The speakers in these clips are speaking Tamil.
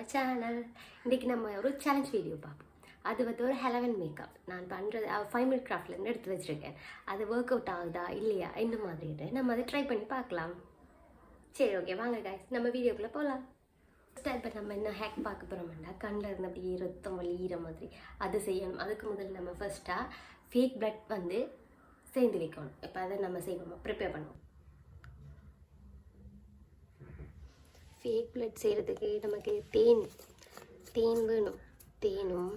Our channel. இன்றைக்கி நம்ம ஒரு சேலஞ்ச் வீடியோ பார்ப்போம். அது வந்து ஒரு ஹெலவன் மேக்கப். நான் பண்ணுறது 5 மினிட் கிராஃப்ட்லேருந்து எடுத்து வச்சுருக்கேன். அது ஒர்க் அவுட் ஆகுதா இல்லையா இந்த மாதிரி நம்ம அதை ட்ரை பண்ணி பார்க்கலாம். சரி, ஓகே, வாங்க கைஸ் நம்ம வீடியோக்குள்ளே போகலாம். ஃபஸ்ட்டாக இப்போ நம்ம என்ன ஹேக் பார்க்க போகிறோம்னா, கண்ணில் இருந்து அப்படியே ரத்தம் வலிகிற மாதிரி அது செய்யணும். அதுக்கு முதல்ல நம்ம ஃபஸ்ட்டாக ஃபேக் பிளட் வந்து சேர்ந்து வைக்கணும். இப்போ அதை நம்ம செய்வோம், ப்ரிப்பேர் பண்ணுவோம். ஃபேக் பிளட் செய்கிறதுக்கு நமக்கு தேன் வேணும். தேனும்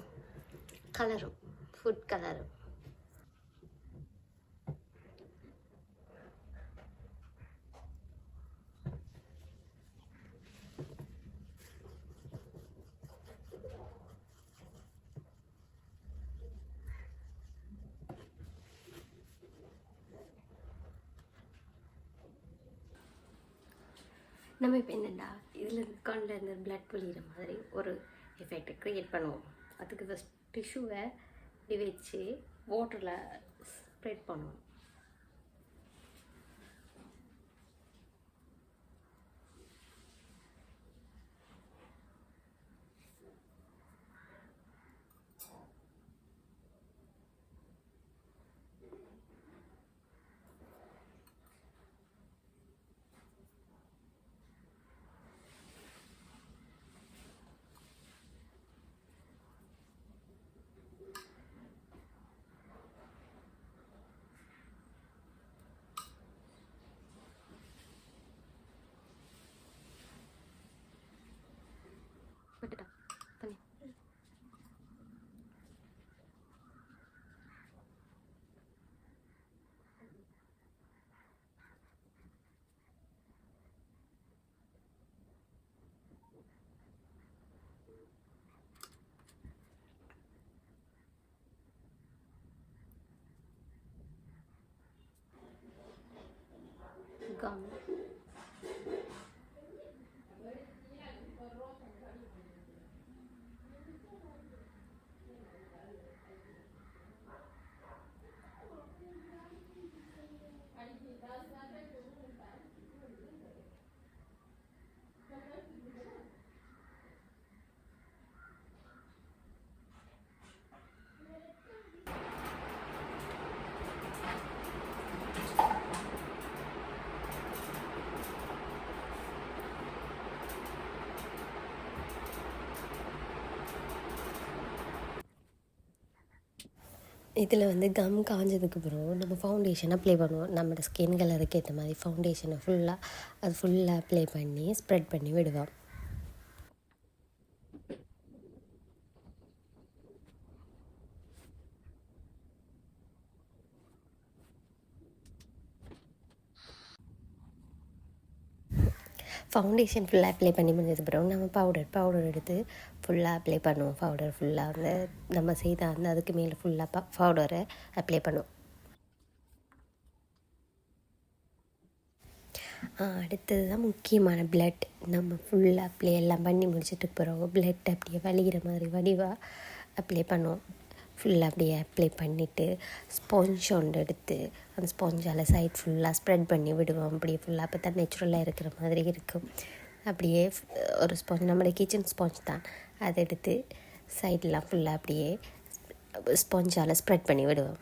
கலரும், ஃபுட் கலரும். நம்ம இப்போ என்னென்னா இதில் கண்ணில் இருந்து பிளட் பொழிகிற மாதிரி ஒரு எஃபெக்ட் க்ரியேட் பண்ணுவோம். அதுக்கு ஃபஸ்ட் டிஷ்யூவை இப்படி வச்சு வாட்டரில் ஸ்ப்ரெட் பண்ணுவோம். விட்டுட்டா தண்ணி. கம் இதில் வந்து கம் காஞ்சதுக்கப்புறம் நம்ம ஃபவுண்டேஷன் அப்ளை பண்ணுவோம். நம்மளோட ஸ்கின் கலருக்கு ஏற்ற மாதிரி ஃபவுண்டேஷனை ஃபுல்லாக அப்ளை பண்ணி ஸ்ப்ரெட் பண்ணி விடுவோம். ஃபவுண்டேஷன் ஃபுல்லாக அப்ளை பண்ணி முடிஞ்சதுக்கப்புறம் நம்ம பவுடர் எடுத்து ஃபுல்லாக அப்ளை பண்ணுவோம். பவுடர் ஃபுல்லாக வந்து நம்ம செய்த அந்த அதுக்கு மேலே ஃபுல்லாக பவுடரை அப்ளை பண்ணுவோம். அடுத்தது தான் முக்கியமான பிளட். நம்ம ஃபுல்லாக அப்ளை எல்லாம் பண்ணி முடிச்சிட்டு பிறகு பிளட் அப்படியே வலிகிற மாதிரி வடிவாக அப்ளை பண்ணுவோம். ஃபுல்லாக அப்படியே அப்ளை பண்ணிவிட்டு ஸ்பாஞ்ச் ஒன்று எடுத்து அந்த ஸ்பாஞ்சால் சைட் ஃபுல்லாக ஸ்ப்ரெட் பண்ணி விடுவோம். அப்படியே ஃபுல்லாக அப்போ தான் நேச்சுரலாக இருக்கிற மாதிரி இருக்கும். அப்படியே ஒரு ஸ்பாஞ்ச், நம்மளோட கிச்சன் ஸ்பாஞ்ச் தான், அதை எடுத்து சைடெலாம் ஃபுல்லாக அப்படியே ஸ்பாஞ்சால் ஸ்ப்ரெட் பண்ணி விடுவோம்.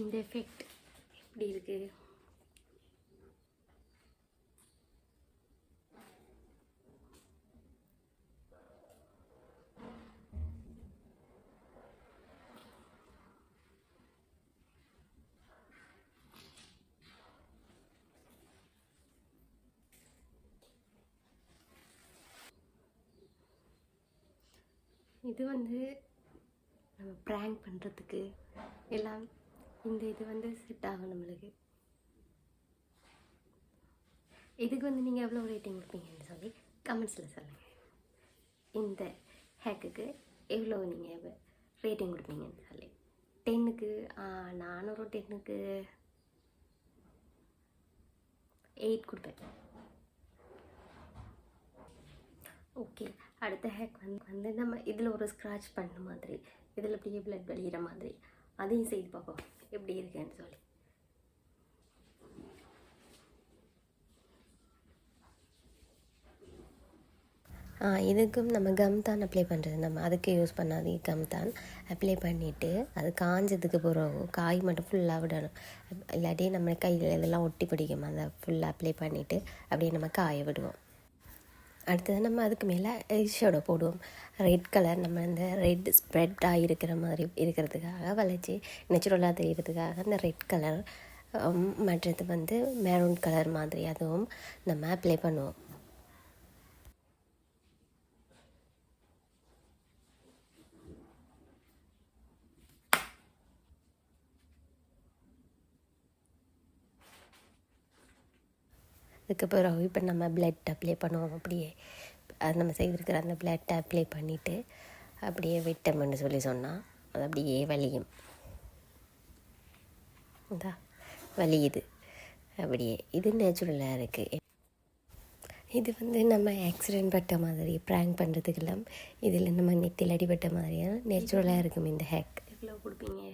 இந்த எஃபெக்ட் எப்படி இருக்குது? இது வந்து நம்ம ப்ராங்க் பண்ணுறதுக்கு எல்லாம் இந்த இது வந்து செட் ஆகும் நம்மளுக்கு. இதுக்கு வந்து நீங்கள் எவ்வளோ ரேட்டிங் கொடுப்பீங்கன்னு சொல்லி கமெண்ட்ஸில் சொல்லுங்கள். இந்த ஹேக்குக்கு எவ்வளோ நீங்கள் ரேட்டிங் கொடுப்பீங்கன்னு சொல்லி. 10க்கு நான் ஒரு 10க்கு 8 கொடுப்பேன். ஓகே, அடுத்த ஹேக் வந்து நம்ம இதில் ஒரு ஸ்க்ராட்ச் பண்ண மாதிரி, இதில் அப்படியே பிளட் வெளியிற மாதிரி அதையும் செய்து பார்ப்போம் எப்படி இருக்குன்னு சொல்லி. இதுக்கும் நம்ம கம் தான் அப்ளை பண்ணுறது. நம்ம அதுக்கு யூஸ் பண்ணாது, கம் தான் அப்ளை பண்ணிவிட்டு அது காஞ்சதுக்கு பிறகு காய் மட்டும் ஃபுல்லாக விடணும். இல்லாட்டி நம்ம கையில் இதெல்லாம் ஒட்டி பிடிக்கும். அதை ஃபுல்லாக அப்ளை பண்ணிவிட்டு அப்படியே நம்ம காய விடுவோம். அடுத்தது நம்ம அதுக்கு மேலே ஷேடோ போடுவோம். ரெட் கலர் நம்ம இந்த ரெட் ஸ்ப்ரெட்டாக இருக்கிற மாதிரி இருக்கிறதுக்காக வளைச்சி நேச்சுரலாக தெரிகிறதுக்காக அந்த ரெட் கலர், மற்றது வந்து மெரூன் கலர் மாதிரி அதுவும் நம்ம அப்ளை பண்ணுவோம். அதுக்கு பிறகு இப்போ நம்ம பிளட் அப்ளை பண்ணுவோம். அப்படியே அது நம்ம செய்திருக்கிற அந்த பிளட்டை அப்ளை பண்ணிவிட்டு அப்படியே விட்டோம்னு சொல்லி சொன்னால் அது அப்படியே வலியும். இதா வலியுது அப்படியே. இது நேச்சுரலாக இருக்குது. இது வந்து நம்ம ஆக்சிடெண்ட் பட்ட மாதிரி ப்ராங்க் பண்ணுறதுக்கெல்லாம் இதில் நம்ம நெத்தியில் அடிபட்ட மாதிரியான நேச்சுரலாக இருக்கும் இந்த ஹேக். எவ்வளோ கொடுப்பீங்க?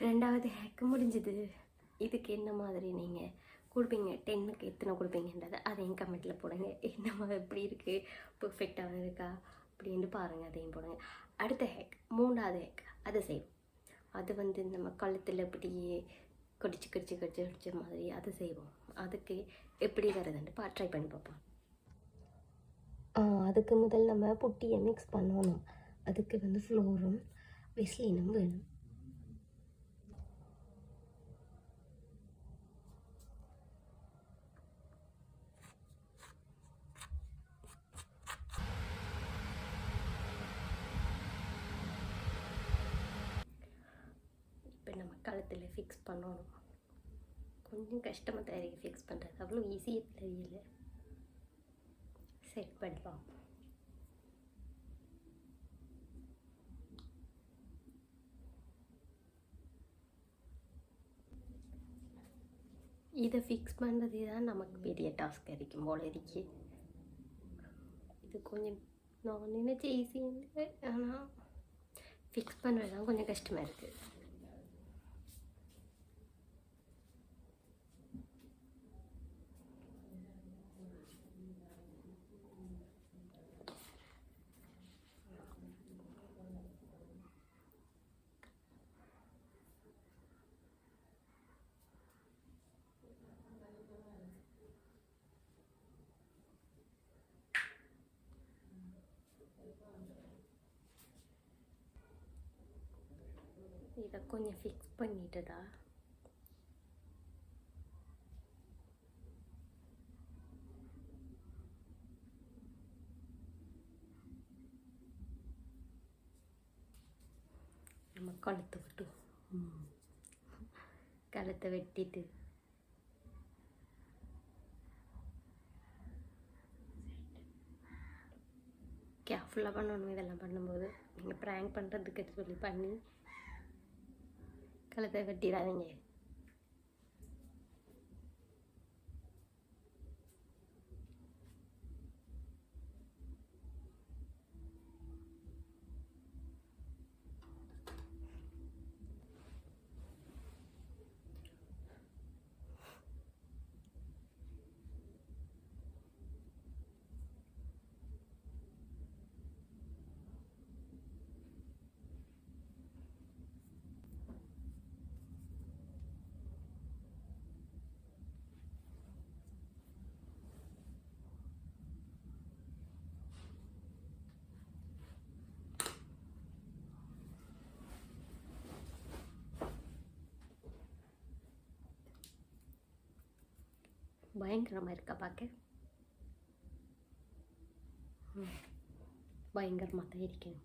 ரெண்டாவது ஹேக்கு முடிஞ்சது. இதுக்கு என்ன மாதிரி நீங்கள் கொடுப்பீங்க, 10க்கு எத்தனை கொடுப்பீங்கன்றதை அதையும் கமெண்ட்டில் போடுங்க. என்னமா எப்படி இருக்குது, பர்ஃபெக்டாக இருக்கா அப்படின்னு பாருங்கள், அதையும் போடுங்க. அடுத்த ஹேக், 3வது ஹேக், அதை செய்வோம். அது வந்து நம்ம கழுத்தில் இப்படியே கடிச்சு மாதிரி அதை செய்வோம். அதுக்கு எப்படி வருதுன்ட்டு ட்ரை பண்ணி பார்ப்போம். அதுக்கு முதல் நம்ம புட்டியை மிக்ஸ் பண்ணணும். அதுக்கு வந்து ஃப்ளோரும் வெஸ்லினும் வேணும். நம்ம கழுத்தில் ஃபிக்ஸ் பண்ணணும். கொஞ்சம் கஷ்டமாக தான் இருக்குது ஃபிக்ஸ் பண்ணுறது, அவ்வளோ ஈஸியாக தெரியல. செட் பண்ணலாம். இதை ஃபிக்ஸ் பண்ணுறது தான் நமக்கு பெரிய டாஸ்க் இருக்கும் போல இருக்கு. இது கொஞ்சம் நான் நினச்ச ஈஸியாக, ஆனால் ஃபிக்ஸ் பண்ணுறது தான் கொஞ்சம் கஷ்டமாக இருக்குது. இதை கொஞ்சம் ஃபிக்ஸ் பண்ணிட்டுதா நம்ம கழுத்தை விட்டுவோம். கழுத்தை வெட்டிட்டு கேர்ஃபுல்லாக பண்ணணும். இதெல்லாம் பண்ணும்போது நீங்கள் ப்ராங்க் பண்ணுறதுக்கு சொல்லி பண்ணி கழுத்தை வெட்டிடாதீங்க. பயங்கரமாக இருக்கா பார்க்க. பயங்கரமாக தான் இருக்கேன்.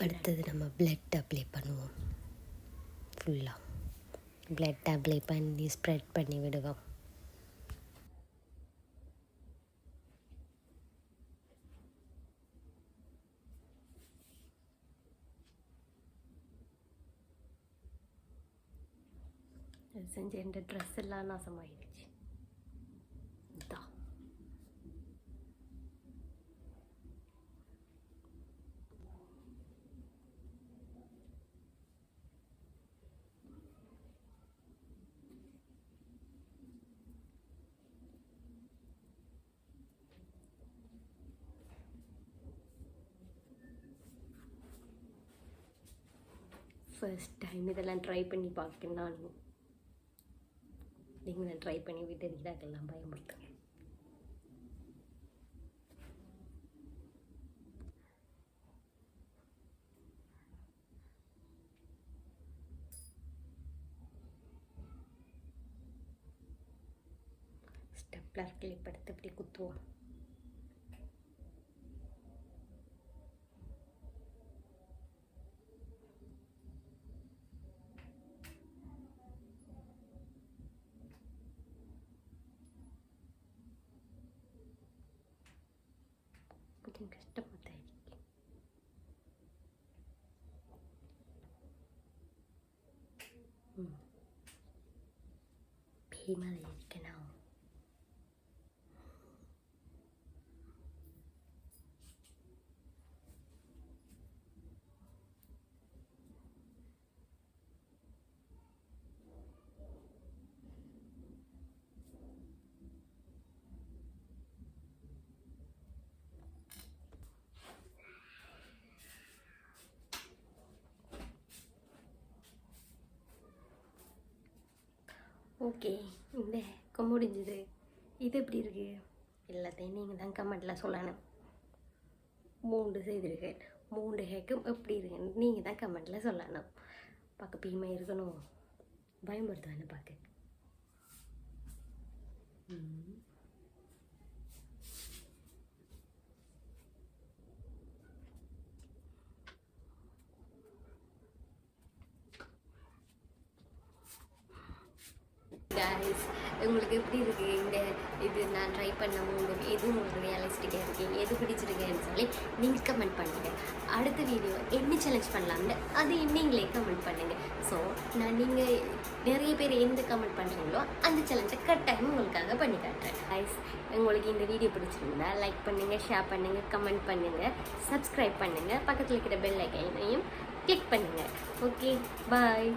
அடுத்தது நம்ம பிளட் அப்ளை பண்ணுவோம். ஃபுல்லாக பிளட் அப்ளை பண்ணி ஸ்ப்ரெட் பண்ணி விடுவோம். செஞ்ச என் ட்ரெஸ் எல்லாம் நாசமாகிடுச்சு. இதான் ஃபர்ஸ்ட் டைம் இதெல்லாம் ட்ரை பண்ணி பார்க்கணும். நான் நீங்களும் ட்ரை பண்ணி விட்டு இதாக்கெல்லாம் பயமுறுத்துங்க. ஸ்டெப்லர் கிளிப் எடுத்து இப்படி குத்துவோம். கொஞ்சம் கஷ்டமாக தான் இருக்கு. பேமலை இருக்கணும். ஓகே, இந்த ஹேக்கம் முடிஞ்சுது. இது எப்படி இருக்குது எல்லாத்தையும் நீங்கள் தான் கமெண்ட்டில் சொல்லணும். 3 செய்திருக்கேன். 3 ஹேக்கும் எப்படி இருக்குன்னு நீங்கள் தான் கமெண்ட்டில் சொல்லணும். பார்க்க பீமை இருக்கணும். பயன்படுத்துவேன்னு பார்க்க. கைஸ், உங்களுக்கு எப்படி இருக்குது இந்த இது நான் ட்ரை பண்ண 3 எது உங்களுக்கு ரியலிஸ்டிக்காக இருக்குது, எது பிடிச்சிருக்கேன்னு சொல்லி நீங்கள் கமெண்ட் பண்ணுங்கள். அடுத்த வீடியோ என்ன சேலஞ்ச் பண்ணலாம்னு அது நீங்களே கமெண்ட் பண்ணுங்கள். ஸோ நீங்கள் நிறைய பேர் எந்த கமெண்ட் பண்ணுறீங்களோ அந்த சேலஞ்சை கட்டாயம் உங்களுக்காக பண்ணி காட்டுறேன். கைஸ், உங்களுக்கு இந்த வீடியோ பிடிச்சிருந்தா லைக் பண்ணுங்கள், ஷேர் பண்ணுங்கள், கமெண்ட் பண்ணுங்கள், சப்ஸ்கிரைப் பண்ணுங்கள், பக்கத்தில் இருக்கிற பெல் ஐக்கனையும் கிளிக் பண்ணுங்கள். ஓகே, பாய்.